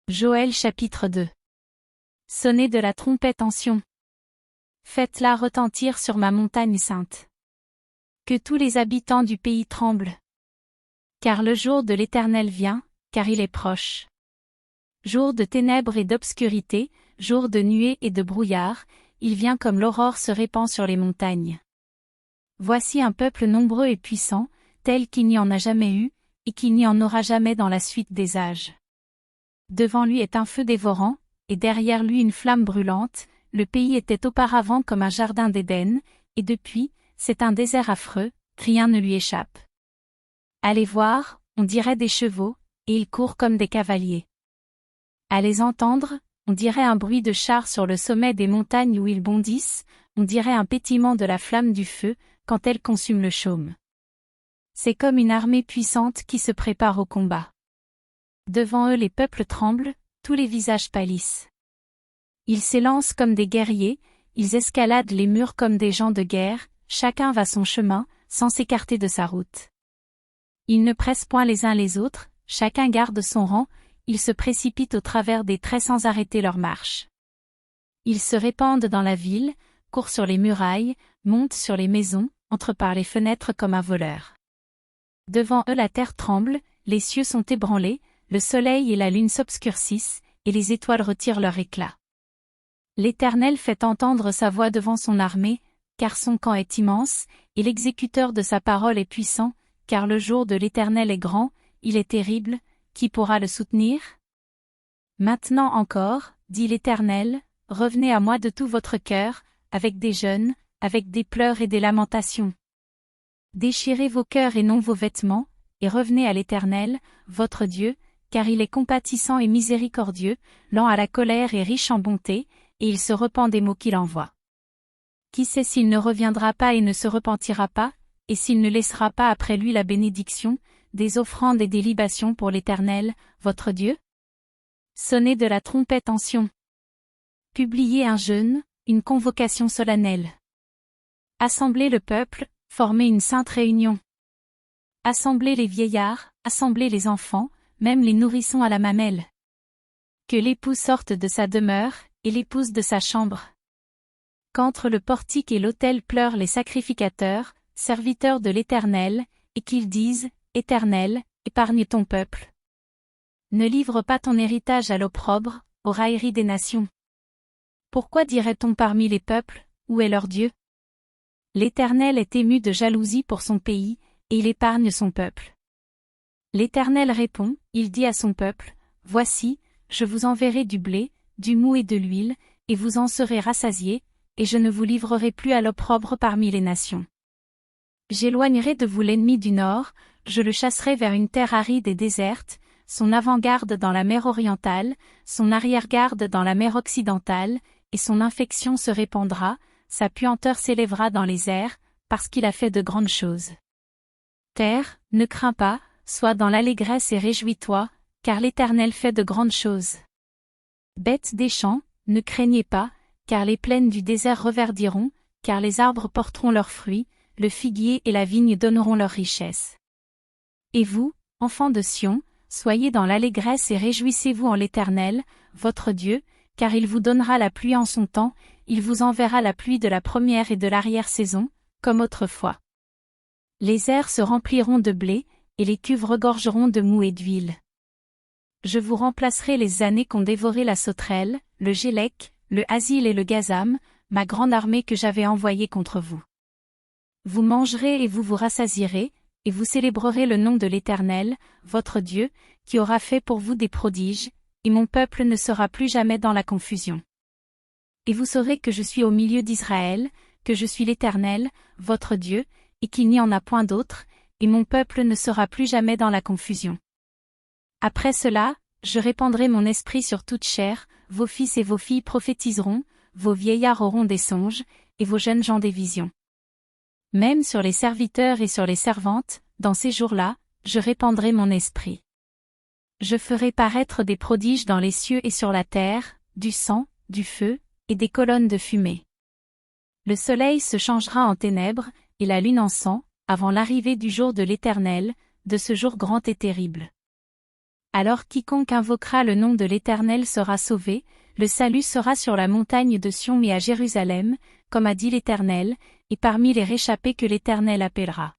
Joël chapitre 2. Sonnez de la trompette en Sion. Faites-la retentir sur ma montagne sainte. Que tous les habitants du pays tremblent. Car le jour de l'Éternel vient, car il est proche. Jour de ténèbres et d'obscurité, jour de nuée et de brouillard, il vient comme l'aurore se répand sur les montagnes. Voici un peuple nombreux et puissant, tel qu'il n'y en a jamais eu, et qu'il n'y en aura jamais dans la suite des âges. Devant lui est un feu dévorant, et derrière lui une flamme brûlante. Le pays était auparavant comme un jardin d'Éden, et depuis, c'est un désert affreux, rien ne lui échappe. À les voir, on dirait des chevaux, et ils courent comme des cavaliers. À les entendre, on dirait un bruit de chars sur le sommet des montagnes où ils bondissent, on dirait un pétillement de la flamme du feu, quand elle consume le chaume. C'est comme une armée puissante qui se prépare au combat. Devant eux les peuples tremblent, tous les visages pâlissent. Ils s'élancent comme des guerriers, ils escaladent les murs comme des gens de guerre, chacun va son chemin, sans s'écarter de sa route. Ils ne pressent point les uns les autres, chacun garde son rang, ils se précipitent au travers des traits sans arrêter leur marche. Ils se répandent dans la ville, courent sur les murailles, montent sur les maisons, entrent par les fenêtres comme un voleur. Devant eux la terre tremble, les cieux sont ébranlés, le soleil et la lune s'obscurcissent, et les étoiles retirent leur éclat. L'Éternel fait entendre sa voix devant son armée, car son camp est immense, et l'exécuteur de sa parole est puissant, car le jour de l'Éternel est grand, il est terrible, qui pourra le soutenir? Maintenant encore, dit l'Éternel, revenez à moi de tout votre cœur, avec des jeûnes, avec des pleurs et des lamentations. Déchirez vos cœurs et non vos vêtements, et revenez à l'Éternel, votre Dieu, car il est compatissant et miséricordieux, lent à la colère et riche en bonté, et il se repent des maux qu'il envoie. Qui sait s'il ne reviendra pas et ne se repentira pas, et s'il ne laissera pas après lui la bénédiction, des offrandes et des libations pour l'Éternel, votre Dieu? Sonnez de la trompette en Sion. Publiez un jeûne, une convocation solennelle. Assemblez le peuple, formez une sainte réunion. Assemblez les vieillards, assemblez les enfants, même les nourrissons à la mamelle. Que l'époux sorte de sa demeure, et l'épouse de sa chambre. Qu'entre le portique et l'autel pleurent les sacrificateurs, serviteurs de l'Éternel, et qu'ils disent, Éternel, épargne ton peuple. Ne livre pas ton héritage à l'opprobre, aux railleries des nations. Pourquoi dirait-on parmi les peuples, où est leur Dieu? L'Éternel est ému de jalousie pour son pays, et il épargne son peuple. L'Éternel répond, il dit à son peuple, Voici, je vous enverrai du blé, du mou et de l'huile, et vous en serez rassasiés, et je ne vous livrerai plus à l'opprobre parmi les nations. J'éloignerai de vous l'ennemi du nord, je le chasserai vers une terre aride et déserte, son avant-garde dans la mer orientale, son arrière-garde dans la mer occidentale, et son infection se répandra, sa puanteur s'élèvera dans les airs, parce qu'il a fait de grandes choses. Terre, ne crains pas, sois dans l'allégresse et réjouis-toi, car l'Éternel fait de grandes choses. Bêtes des champs, ne craignez pas, car les plaines du désert reverdiront, car les arbres porteront leurs fruits, le figuier et la vigne donneront leur richesse. Et vous, enfants de Sion, soyez dans l'allégresse et réjouissez-vous en l'Éternel, votre Dieu, car il vous donnera la pluie en son temps, il vous enverra la pluie de la première et de l'arrière-saison, comme autrefois. Les airs se rempliront de blé, et les cuves regorgeront de mou et d'huile. Je vous remplacerai les années qu'ont dévoré la sauterelle, le gélec, le hasil et le gazam, ma grande armée que j'avais envoyée contre vous. Vous mangerez et vous vous rassasierez, et vous célébrerez le nom de l'Éternel, votre Dieu, qui aura fait pour vous des prodiges, et mon peuple ne sera plus jamais dans la confusion. Et vous saurez que je suis au milieu d'Israël, que je suis l'Éternel, votre Dieu, et qu'il n'y en a point d'autre, et mon peuple ne sera plus jamais dans la confusion. Après cela, je répandrai mon esprit sur toute chair, vos fils et vos filles prophétiseront, vos vieillards auront des songes, et vos jeunes gens des visions. Même sur les serviteurs et sur les servantes, dans ces jours-là, je répandrai mon esprit. Je ferai paraître des prodiges dans les cieux et sur la terre, du sang, du feu, et des colonnes de fumée. Le soleil se changera en ténèbres, et la lune en sang, avant l'arrivée du jour de l'Éternel, de ce jour grand et terrible. Alors quiconque invoquera le nom de l'Éternel sera sauvé, le salut sera sur la montagne de Sion et à Jérusalem, comme a dit l'Éternel, et parmi les réchappés que l'Éternel appellera.